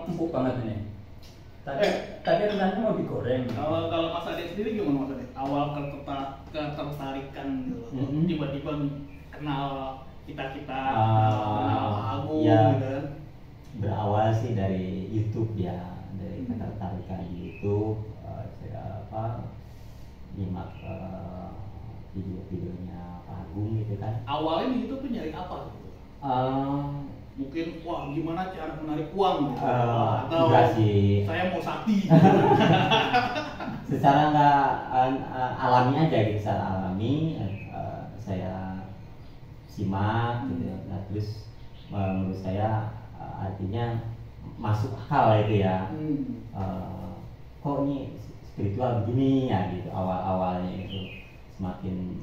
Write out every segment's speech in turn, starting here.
empuk banget ini. Tadi renangnya mau digoreng. Kalau Mas Ade sendiri gimana Mas Ade? Awal ketertarikan gitu. Tiba-tiba kenal kita kenal Agung ya, gitu kan. Berawal sih dari YouTube ya, dari ketertarikan di YouTube. Saya nyimak video-videonya Pak Agung gitu kan. Awalnya di YouTube tuh nyari apa gitu? Mungkin wah gimana cara menarik uang gitu. Atau enggak sih. Saya mau sakti. Secara nggak alami aja gitu, secara alami saya simak gitu. Nah terus menurut saya artinya masuk akal itu ya. Kok ini spiritual begini ya gitu, awalnya itu semakin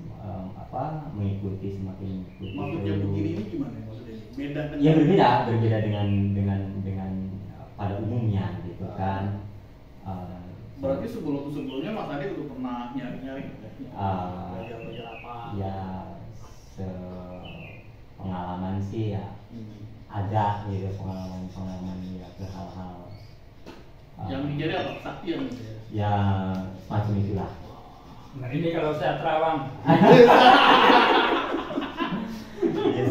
mengikuti. Maksudnya begini ini gimana maksudnya? Beda dengan ya berbeda dengan pada umumnya gitu kan. Berarti sebelumnya Mas Ade udah pernah nyari-nyari belajar apa? Ya pengalaman sih ya ada gitu, pengalaman ya ke hal-hal yang dijadi apa? Kesaktian gitu ya? Ya semacam itulah. Nah ini kalau saya terawang. Ya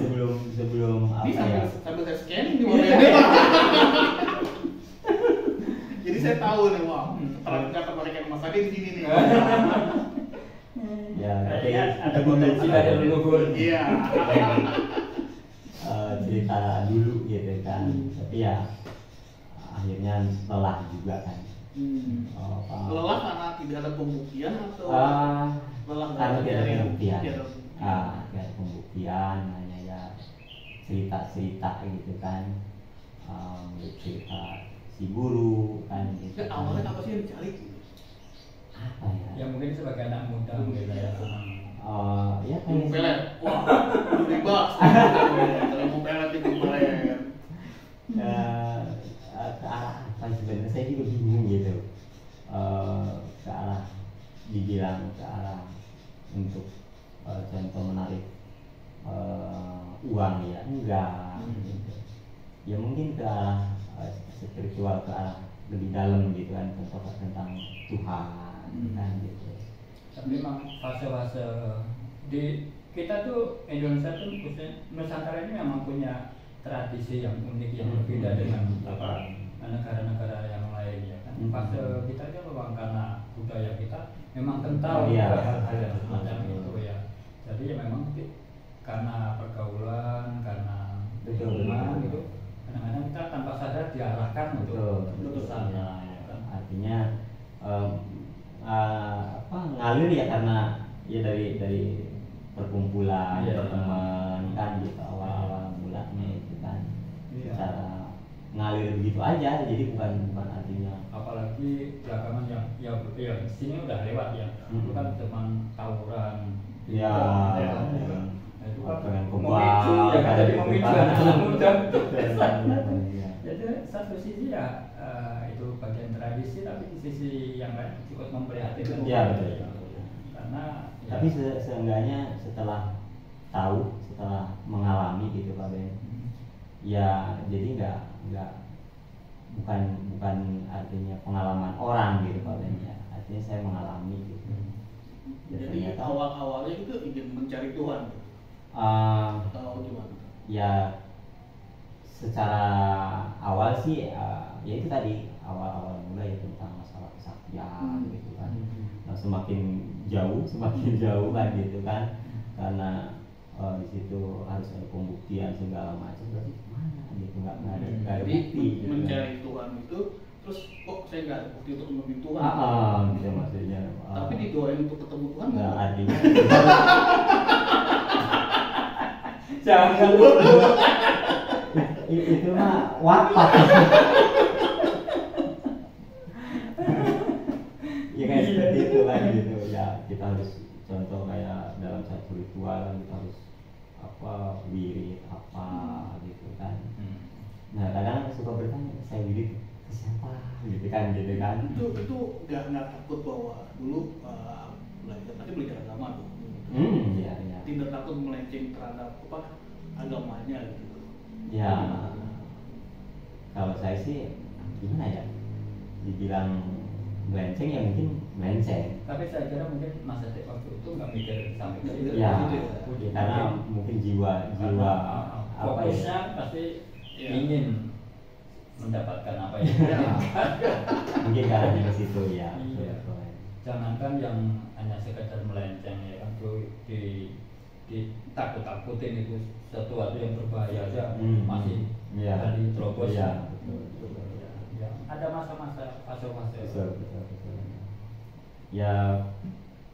sebelum Ini apa ya? sambil saya scanning di mobil ini. Jadi saya tahu nih, wah, ketertarikan Mas Ade di sini nih. Ya, Kayaknya ada potensi dari leluhur. Iya. Cerita dulu gitu kan. Tapi ya akhirnya lelah juga kan. Lelah karena tidak ada pembuktian atau lelah karena tidak ada pembuktian. Tidak Tidak ada pembuktian, hanya ya cerita gitu kan. Cerita si guru kan gitu. Awalnya apa sih yang dicari? Apa ya? Ya mungkin sebagai anak muda mungkin ya. Ya Mau kayak pelet, wah, bebas. Kalau mau pelet itu boleh kan. Ke arah apa sebenarnya saya juga bingung gitu. Ke arah dibilang ke arah untuk contoh menarik uang ya enggak gitu. Ya mungkin ke arah spiritual, ke arah lebih dalam gitu kan, contoh tentang Tuhan kan gitu. Tapi memang fase-fase di kita tuh Indonesia tuh khususnya Nusantara ini memang punya tradisi yang unik yang berbeda dengan negara-negara yang lain ya kan. Fase kita aja memang karena budaya kita memang kental hal-hal yang semacam itu ya. Jadi ya memang karena pergaulan, karena lingkungan gitu, kadang-kadang kita tanpa sadar diarahkan untuk sana ya kan. Artinya ngalir ya karena ya dari perkumpulan teman kan gitu, awal mulanya itu kan cara ngalir begitu aja, jadi bukan artinya. Apalagi belakangan yang sini udah lewat ya, itu kan teman tawuran Ya, nah, itu kan dengan memicu ya kan, jadi memicu anak muda. Jadi satu sisi ya itu bagian tradisi, tapi di sisi yang lain cukup memprihatinkan. Ya betul. Karena tapi seenggaknya setelah tahu, setelah mengalami gitu Pak Ben, ya jadi bukan artinya pengalaman orang gitu Pak Ben ya, artinya saya mengalami gitu. Jadi awalnya itu ingin mencari Tuhan atau gimana? Ya secara awal sih ya itu tadi awal mulai tentang masalah kesaktian gitu kan. Nah, semakin jauh kan gitu kan, karena di situ harus ada pembuktian segala macam, berarti mana gitu nggak ada bukti gitu, mencari Tuhan itu terus kok saya nggak ada bukti untuk menemui Tuhan gitu maksudnya. Tapi didoain untuk ketemu Tuhan nggak artinya jangan itu mah wafat. Ya kayak seperti itu kan gitu ya, kita harus contoh kayak dalam satu ritual kan kita harus wirid gitu kan. Nah kadang suka bertanya, saya wirid ke siapa gitu kan. Itu nggak takut bahwa dulu belajar agama tuh ya. Tidak takut melenceng terhadap agamanya gitu ya. Kalau saya sih gimana ya, dibilang melenceng ya mungkin melenceng. Tapi saya kira mungkin Mas Ade waktu itu nggak mikir sampai ke situ. Ya, Gitu karena mungkin jiwa apa fokusnya ya, pasti Iya. ingin mendapatkan apa yang mungkin karena di situ ya. Iya. Jangankan yang hanya sekedar melenceng ya kan, tuh ditakut-takutin itu sesuatu yang berbahaya aja masih Iya. dari terobos. Iya, betul. Ya, ada masa-masa fase-fase. Betul. Ya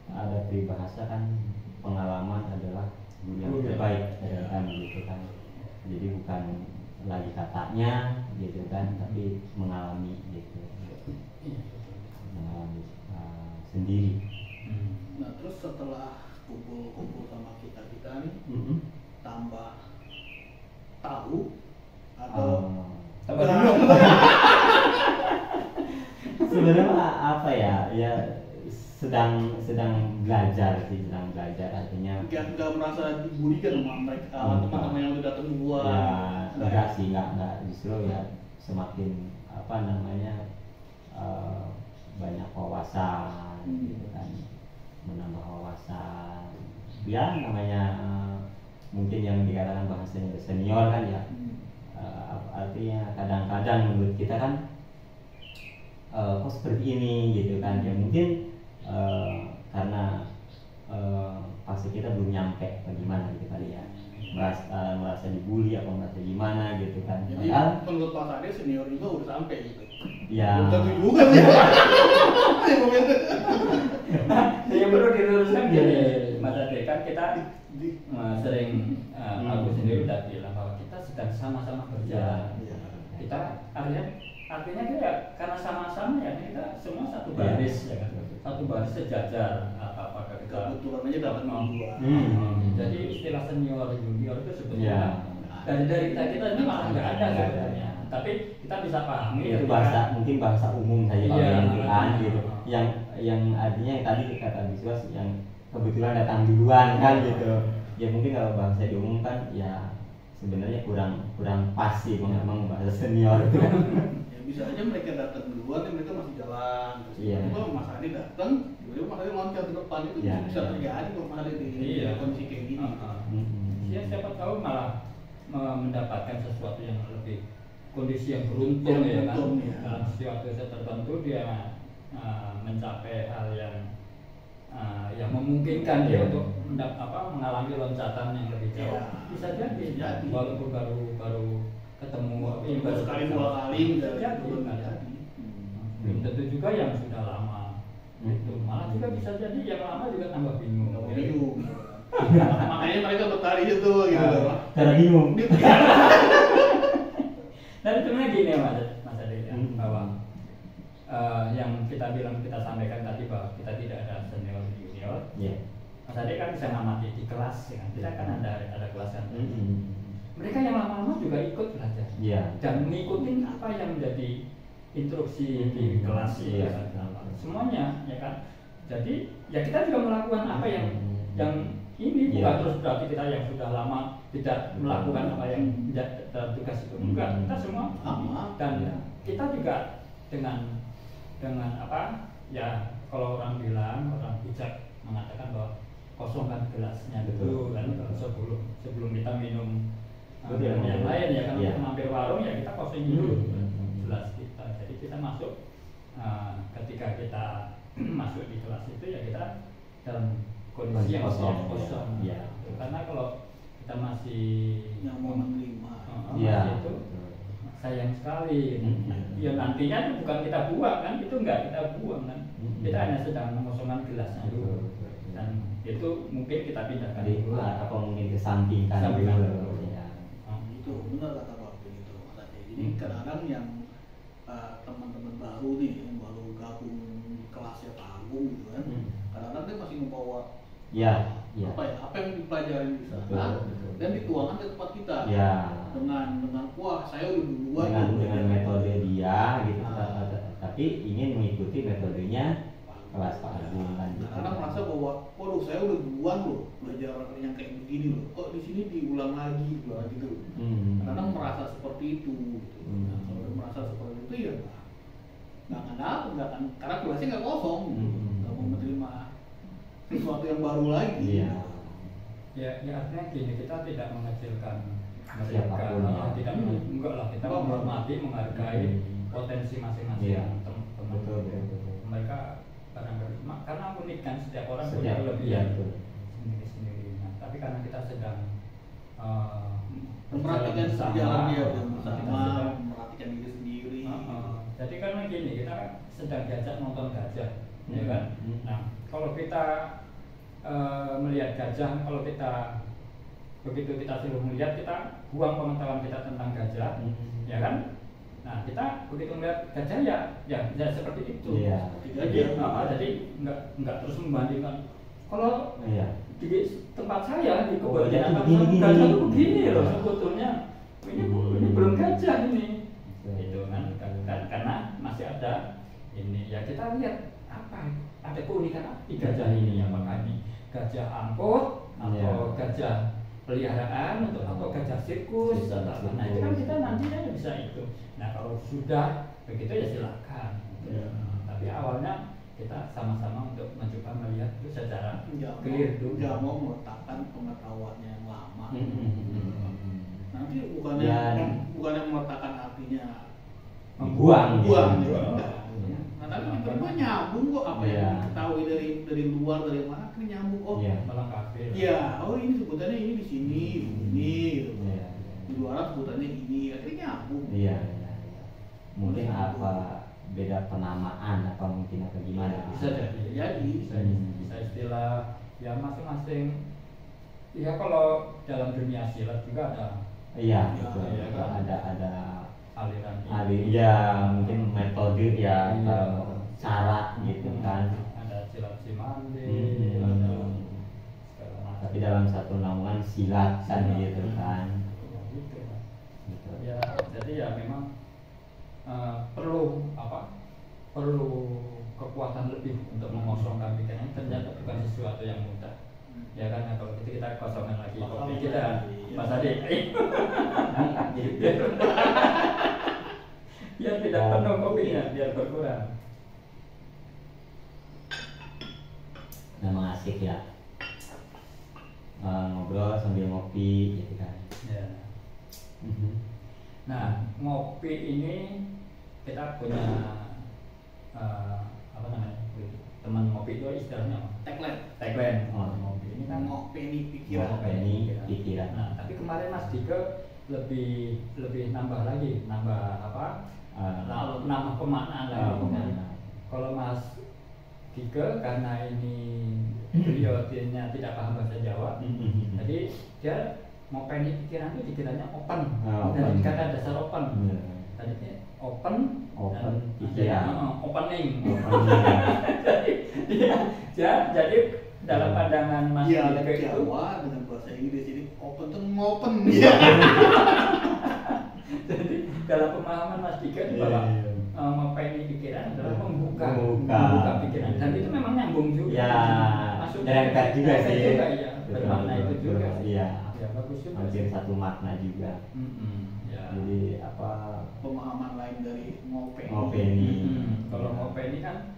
ada peribahasa kan, pengalaman adalah guru yang Guru yang terbaik baik. kan gitu kan. Jadi bukan lagi katanya gitu kan, tapi mengalami gitu. Iya. Mengalami sendiri. Nah terus setelah kumpul sama kita nih, tambah tahu atau Tambah bingung. sebenarnya apa ya, ya sedang belajar sih, sedang belajar artinya. nggak merasa dibulikan sama mereka, teman-teman yang udah datang duluan. Ya enggak sih, enggak, justru ya semakin apa namanya banyak wawasan gitu kan, menambah wawasan ya, namanya mungkin yang dikatakan bahasanya senior kan ya. Artinya kadang-kadang menurut kita kan kok seperti ini gitu kan ya, mungkin karena fase kita belum nyampe bagaimana gitu kali ya, merasa dibully apa merasa gimana gitu kan. Jadi Padahal menurut Pak Sade senior juga udah sampai gitu. ya Belum tentu juga sih. Yang perlu diluruskan gini Mas Ade, kan kita sering aku sendiri udah bilang bahwa kita sedang sama-sama berjalan. Kita artinya kita karena sama-sama ya, kita semua satu baris ya kan, satu baris sejajar. Apakah kita Kebetulan aja dapat dua. jadi istilah senior junior itu sebetulnya dari kita ini malah nggak ada sebetulnya, tapi kita bisa pahami itu bahasa, mungkin bahasa umum saja kan gitu, yang artinya yang tadi kata Biswas yang kebetulan datang duluan kan gitu ya, mungkin kalau bahasa diumumkan ya sebenarnya kurang pas sih memang bahasa senior itu. Ya bisa aja mereka datang duluan, mereka masih jalan. Iya. Kalau Mas Ade datang, tiba-tiba Mas Ade loncat ke depan, itu Iya. bisa terjadi kalau Mas Ade di kondisi kayak gini. Ya siapa tahu malah mendapatkan sesuatu yang lebih, kondisi yang beruntung ya kan, dalam suatu tertentu dia mencapai hal yang memungkinkan dia untuk mengalami loncatan yang lebih jauh. Bisa jadi walaupun baru ketemu Baru sekali dua kali bisa jadi. Belum tentu juga yang sudah lama itu, malah juga bisa jadi yang lama juga tambah bingung. Makanya mereka bertarik itu gitu. Karena bingung. Dan sebenarnya gini Mas Ade ya, bahwa yang kita sampaikan tadi bahwa kita tidak ada senior junior. Mas Ade kan bisa ngamati di kelas ya kan, kita kan ada kelas kan. Mereka yang lama-lama juga ikut belajar dan mengikuti apa yang menjadi instruksi di kelas ya kan. Semuanya ya kan. Jadi ya kita juga melakukan apa yang ini, bukan terus berarti kita yang sudah lama tidak melakukan apa yang dalam tugas itu, enggak, kita semua dan kita juga dengan apa ya, kalau orang bijak mengatakan bahwa kosongkan gelasnya dulu kan, sebelum kita minum yang lain ya kan, kita mampir warung ya kita kosongin dulu gelas kita. Jadi kita masuk ketika kita masuk di kelas itu ya kita dalam kondisi yang kosong. Karena kalau kita masih yang mau menerima itu sayang sekali. Ya nantinya itu bukan kita buang kan, itu enggak kita buang kan, kita hanya sedang mengosongkan gelasnya dulu, dan itu mungkin kita pindahkan dulu atau mungkin kesampingkan dulu. Itu benar kata Pak begitu. Jadi kadang-kadang yang teman-teman baru nih yang baru gabung di kelasnya Pak Agung gitu kan, kadang-kadang dia masih membawa apa yang dipelajari di sana dan dituangkan ke tempat kita dengan wah saya udah duluan dengan metode dia gitu, tapi ingin mengikuti metodenya kelas Pak Agung kan. Karena merasa bahwa waduh saya udah duluan loh belajar yang kayak begini loh, kok di sini diulang lagi gitu. Kadang merasa seperti itu gitu. Kalau udah merasa seperti itu itu ya nggak akan dapet, nggak akan, karena kelasnya nggak kosong, nggak mau menerima sesuatu yang baru lagi. Iya. Ya artinya gini, kita tidak mengecilkan mereka, Siapapun, ya. tidak enggak lah, kita menghormati, menghargai potensi masing-masing Iya. teman-teman. Betul. Mereka barangkali karena unik kan, setiap orang punya Iya, kelebihan betul. sendiri-sendiri. Nah, tapi karena kita sedang Memperhatikan bersama, jalan dia kita bersama, sedang memperhatikan diri sendiri. jadi karena gini, kita sedang diajak nonton gajah, ya kan? Nah, kalau kita melihat gajah, kalau kita begitu kita suruh melihat, kita buang pengetahuan kita tentang gajah, ya kan? Nah, kita begitu melihat gajah ya seperti itu. Iya. Jadi nggak terus membandingkan. Kalau di tempat saya di kebun binatang gajah itu begini loh sebetulnya. Ini belum gajah ini. Itu kan karena masih ada ini, ya kita lihat apa ada keunikan apa di gajah ini, apakah ini gajah angkut atau gajah peliharaan atau gajah sirkus atau apa. Nah, itu kan kita nantinya bisa itu. Nah, kalau sudah begitu ya silakan. Tapi awalnya kita sama-sama untuk mencoba melihat itu secara clear dulu. Nggak mau meletakkan pengetahuannya yang lama. Nanti bukannya meletakkan artinya membuang gitu. Nah, tapi kita nyambung kok, apa yang diketahui dari luar, dari mana kan nyambung melengkapi. Iya, ini sebutannya ini di sini, ini gitu. Di luar sebutannya ini, akhirnya nyambung. Iya. Mungkin apa beda penamaan atau mungkin apa gimana? Bisa jadi. Bisa istilah ya masing-masing. Ya kalau dalam dunia silat juga ada. Iya, betul. Ya, kan? Ada aliran mungkin metode atau cara gitu kan. Ada silat cimande, ada segala macam. Tapi dalam satu naungan silat kan gitu kan. Gitu. Ya, jadi ya memang perlu kekuatan lebih untuk mengosongkan pikiran. Ternyata bukan sesuatu yang mudah. Ya kan, kalau kita kosongkan lagi kopi kita, Mas Ade. Biar tidak penuh kopinya, biar berkurang. Memang asik ya, ngobrol sambil ngopi gitu kan. Ya. Nah, ngopi ini kita punya apa namanya? Teman ngopi itu istilahnya apa? Tagline. Ngopi ini kan ngopi ini pikiran. Pikiran. Nah, tapi kemarin Mas Dika lebih nambah apa? Nama pemaknaan lagi. Kalau Mas Dika karena ini beliau tidak paham bahasa Jawa, jadi dia mau pengen pikiran itu dikiranya open, dan kata dasar open. Tadinya open pikiran, opening. Jadi dalam pandangan Mas Dika itu Jawa dengan bahasa Inggris ini open tuh ngopen. Jadi dalam pemahaman Mas Dika bahwa mempengi pikiran adalah membuka pikiran, dan itu memang nyambung juga. Ya, maksudnya juga sih. Bermakna itu juga. Iya. Ya, bagus juga. Hampir satu makna juga. Ya. Jadi apa? Pemahaman lain dari ngope ini. Kalau ngope ini kan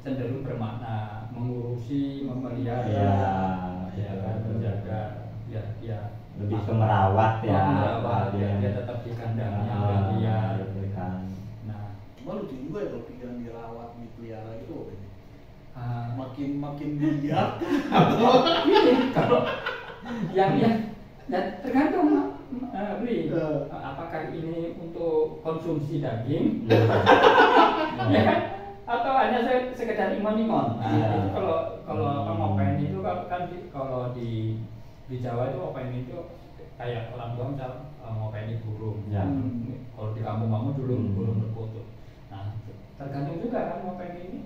cenderung bermakna mengurusi, memelihara, menjaga, ya lebih ke merawat dia tetap di kandangnya, Nah, lucu juga ya kalau pikiran dirawat, dipelihara itu makin bijak. Kalau yang tergantung beli apakah ini untuk konsumsi daging, ya kan? Atau hanya sekedar imon-imon. Itu kalau ngopen itu kan kalau di Jawa itu ngopen itu kayak orang tua misal ngopeni burung. Kalau di kampung-kampung dulu burung berfoto. Nah, tergantung juga kan ngopen ini.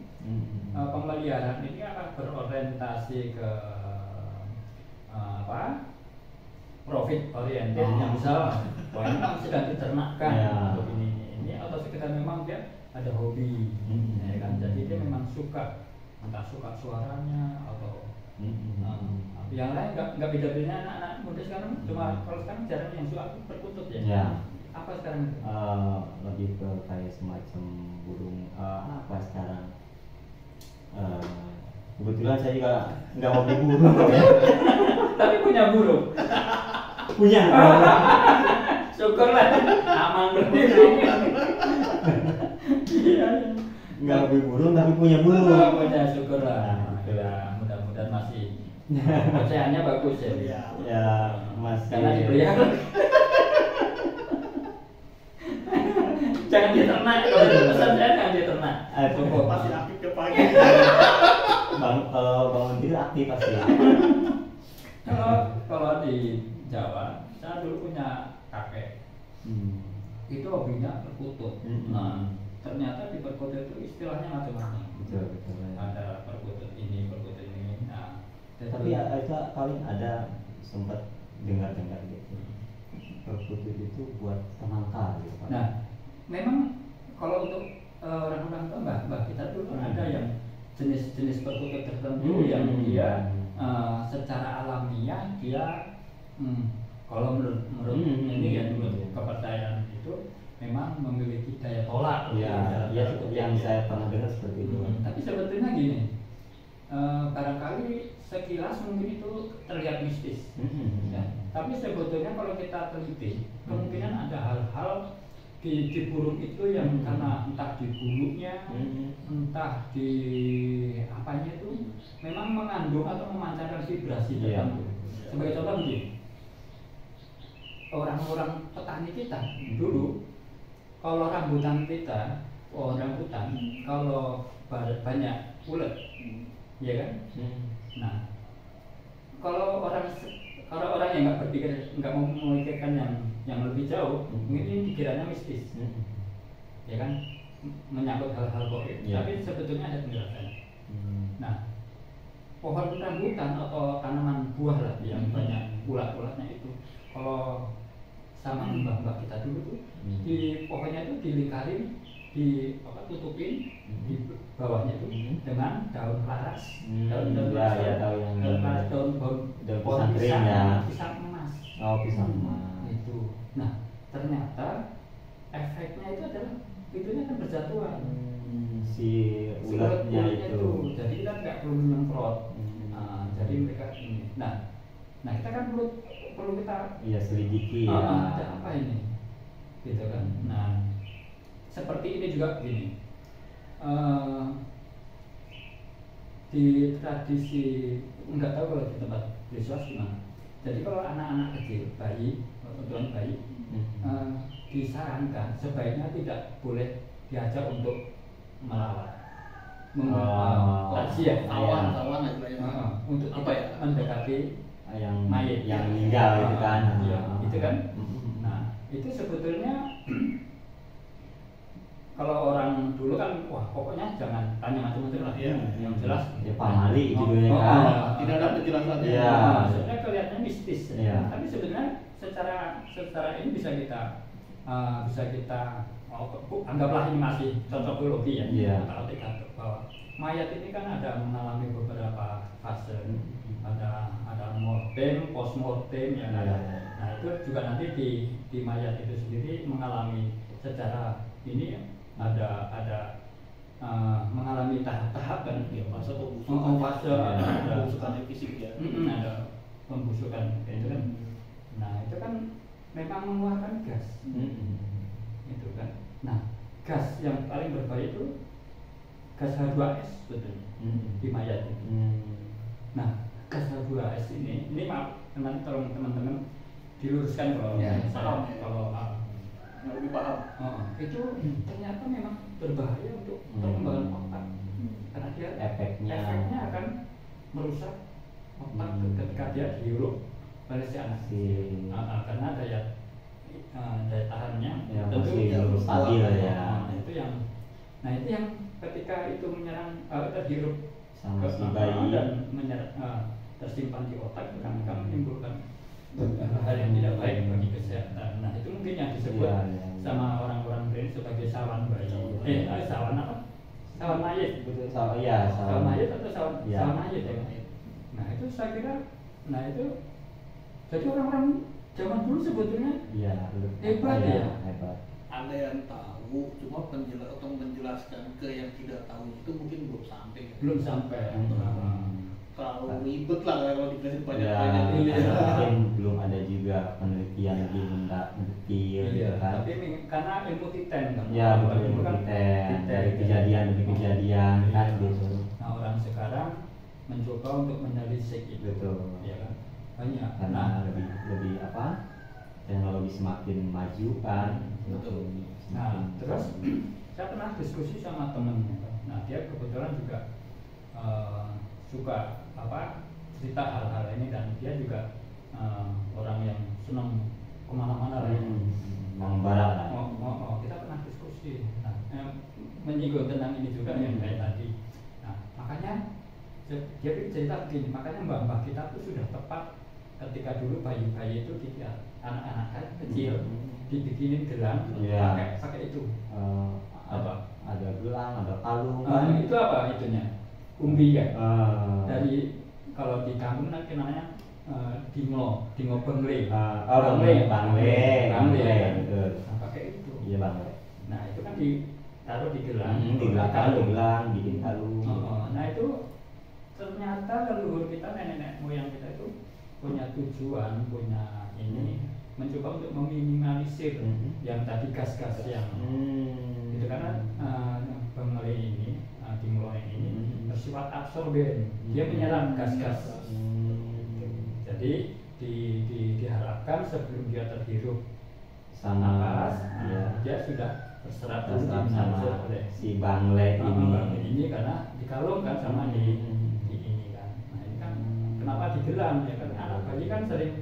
Pemeliharaan ini akan berorientasi ke profit oriented, yang misal ini kan sedang diternakkan untuk ini atau sekedar memang dia ada hobi, ya kan? Jadi dia memang suka, entah suka suaranya atau yang lain nggak beda-bedanya anak-anak muda sekarang. Cuma kalau sekarang jarang yang suka berkutut ya. Apa sekarang itu? Lebih ke kayak semacam burung apa sekarang? Kebetulan saya juga nggak hobi burung ya. Tapi punya burung. Punya. Syukurlah aman berdiri. Iya. Nggak hobi burung tapi punya burung. Punya syukurlah. Ya, mudah-mudahan masih pecahannya bagus ya. Iya. Ya masih. Karena dipelihara. Jangan diternak, kalau itu pesan saya jangan diternak. Cukup. Masih aktif ke pagi. Kalau bangun tidur aktif pasti. Kalau di Jawa, saya dulu punya kakek. Itu hobinya perkutut. Nah, ternyata di perkutut itu istilahnya macam-macam. Betul. Ada perkutut ini. Nah, Tapi itu paling ada sempat dengar gitu. Perkutut itu buat penangkal gitu. Pak. Nah, memang kalau untuk orang-orang tua mbah kita dulu ada yang jenis-jenis perkutut tertentu yang dia secara alamiah dia kalau menurut ini ya menurut kepercayaan itu memang memiliki daya tolak. Ya, yang saya pernah dengar seperti itu. Tapi sebetulnya gini, barangkali sekilas mungkin itu terlihat mistis. Ya. Tapi sebetulnya kalau kita teliti, kemungkinan ada hal-hal di burung itu yang karena entah di bulunya, entah di apanya itu memang mengandung atau memancarkan vibrasi tertentu. Sebagai contoh begini, orang-orang petani kita dulu, kalau rambutan kita, rambutan, kalau banyak ulet, ya kan? Nah, kalau orang yang nggak berpikir, nggak mau memikirkan yang lebih jauh, mungkin ini dikiranya mistis, ya kan? Menyangkut hal-hal goib. Tapi sebetulnya ada penjelasannya. Nah, pohon rambutan atau tanaman buah lah yang banyak ulat-ulatnya itu, kalau sama mbah-mbah kita dulu tuh, di pohonnya itu dilingkarin, tutupin di bawahnya itu dengan daun laras, daun pisang emas. Oh, pisang emas. Itu. Nah, ternyata efeknya itu adalah itunya kan berjatuhan. Si ulatnya itu. Jadi kita nggak perlu menyemprot. Jadi mereka ini. Nah kita kan perlu kita selidiki ada apa ini, gitu kan. Nah, seperti ini juga begini. Di tradisi, nggak tahu kalau di tempat Yesus gimana. Jadi kalau anak-anak kecil, bayi, disarankan sebaiknya tidak boleh diajak untuk melawat, Tawan untuk apa ya? Mendekati yang mayat yang meninggal itu kan. Itu kan. Nah, itu sebetulnya kalau orang dulu kan, wah pokoknya jangan tanya macam-macam lah, yang jelas pamali judulnya kan. Tidak ada penjelasannya. Sebenarnya kelihatannya mistis, tapi sebenarnya secara ini bisa kita anggaplah ini masih cocokologi ya. Kalau kita bahwa mayat ini kan ada mengalami beberapa fase, ada mortem, postmortem yang ada. Nah itu juga nanti di mayat itu sendiri mengalami secara ini ada mengalami tahap-tahapan, fase pembusukan fisik ya. Ada pembusukan itu kan. Nah itu kan memang mengeluarkan gas, itu kan. Nah gas yang paling berbahaya itu gas H2S sebetulnya di mayat itu. Nah gas H2S ini maaf tolong teman-teman diluruskan kalau lebih paham. Itu ternyata memang berbahaya untuk perkembangan otak, karena dia efeknya akan merusak otak ketika dia dihirup oleh si anak. Karena daya tahannya tentu belum stabil ya. Nah itu yang ketika itu menyerang terhirup sama si bayi dan tersimpan di otak akan menimbulkan hal yang tidak baik bagi kesehatan. Nah itu mungkin yang disebut sama orang-orang Brain sebagai sawan bayi. Sawan apa? Sawan mayat. Betul, sawan mayat atau sawan mayat ya. Nah itu saya kira, jadi orang-orang zaman dulu sebetulnya Iya, hebat iya, ya. hebat. Ada yang tahu, cuma menjelaskan ke yang tidak tahu itu mungkin belum sampai. Belum sampai. Terlalu ribet lah kalau dijelasin Ya, banyak-banyak. Iya. mungkin belum ada juga penelitian lebih detail, Iya, kan? tapi karena ilmu titen kan. Ya, bukan ilmu Kan titen, dari titen. kejadian demi kejadian, Iya. kan gitu. Nah, orang sekarang mencoba untuk menelisik itu. Betul. Iya kan? Banyak. Karena Nah, lebih apa? Teknologi semakin maju kan. Betul. Nah, terus saya pernah diskusi sama temen. Nah, dia kebetulan juga suka cerita hal-hal ini dan dia juga orang yang senang kemana-mana lah. Mengembara lah. Kita pernah diskusi. Nah, menyinggung tentang ini juga yang kayak tadi. Nah, makanya dia cerita begini, makanya mbak-mbak kita tuh sudah tepat ketika dulu bayi-bayi itu anak-anak kan kecil dibikinin gelang Iya. pakai itu Apa? Ada gelang, ada kalung. itu apa itunya umbi kan Ah. dari kalau di kampung nanti namanya dingo bengle Bangle, betul. Nah, pakai itu Iya bangle. nah itu kan ditaruh di gelang Di gelang, bikin kalung. nah itu ternyata leluhur kita nenek moyang kita itu punya tujuan punya ini mencoba untuk meminimalisir yang tadi gas-gas yang itu karena bengle ini dimulai ini bersifat absorben dia menyerap gas-gas jadi diharapkan sebelum dia terhirup Sama napas ya. dia sudah terserap dulu Terserap sama oleh si bangle ini karena dikalungkan sama di ini kan nah ini kan kenapa digelang ya kan anak bayi kan sering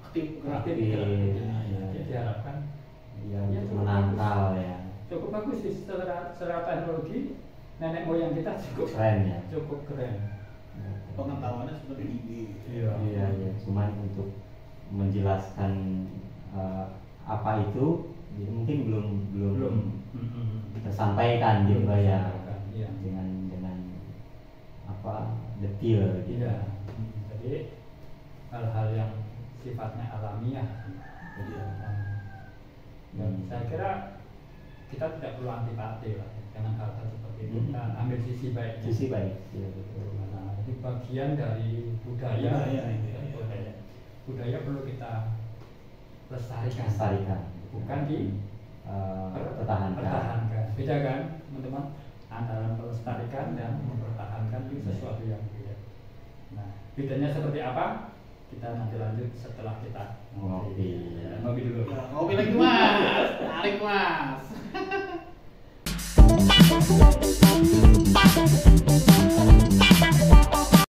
Aktif aktif Iya. jadi diharapkan ya, Ya, untuk cukup menangkal ya. cukup bagus sih secara teknologi nenek moyang kita cukup Keren ya. cukup keren. pengetahuannya seperti ini. Iya. Iya, iya. Cuman untuk menjelaskan apa itu ya mungkin belum tersampaikan gitu ya. Iya. Dengan apa detail gitu. Iya. Jadi hal-hal yang sifatnya alamiah. Iya. Dan saya kira kita tidak perlu antipati lah dengan hal-hal seperti itu. Kita ambil sisi baiknya. Sisi baik. Iya betul. Nah, itu bagian dari budaya. Budaya perlu kita lestarikan. Bukan pertahankan. Beda kan, teman-teman? Antara melestarikan dan mempertahankan itu sesuatu yang beda. Nah, bedanya seperti apa? Kita nanti lanjut setelah kita Ngopi. ngopi dulu. Ya, ngopi lagi mas, tarik mas.